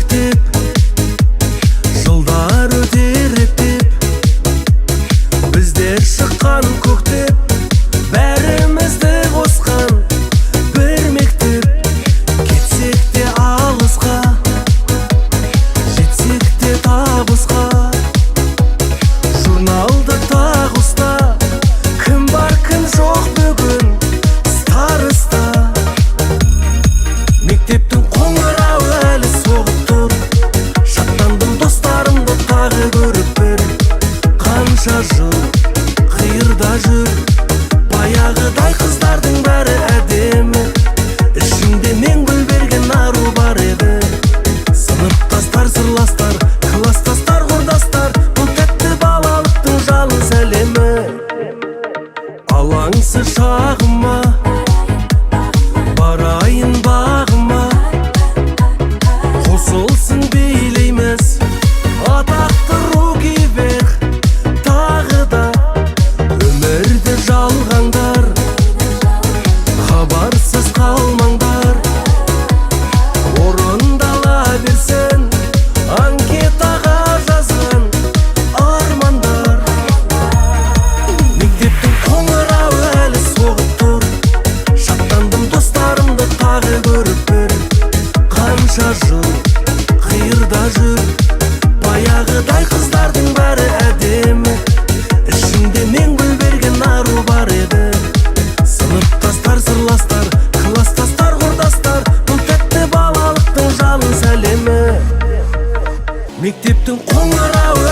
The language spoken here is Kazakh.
мектеп, жылдар өтер ептеп, біздер шыққан көктеп, бәрімізді қосқан бір мектеп. Кетсек те алысқа, жетсек те табысқа, журналды тағы ұста, кім бар кім жоқ бүгін старыста. Мектептің қоңырауы әлі соғып тұр, шаттандым достарымды тағы көріп бір. Қанша жыл қиырда жүр, баяғыдай қыздардың бәрі әдемі, ішінде мен гүл берген ару бар еді. Сыныптастар, сырластар, класстастар, құрдастар, бұл тәтті балалықтың жалын сәлемі. Алаңсыз шағыма, барайын бағыма, қосылсын билейміз атақты руки вверх. Тағы да өмірді жалғаңдар, хабарсыз қалмаңдар, орындала берсін анкетаға жазған армандар. Мектептің қоңырауы әлі соғып тұр, шаттандым достарымды тағы көріп бір. Қанша жыл қиырда жүр, баяғыдай қыздардың бәрі әдемі, ішінде мен гүл берген ару бар еді. Сыныптастар, сырластар, класстастар, құрдастар, бұл тәтті балалықтың жалын сәлемі. Мектептің қоңырауы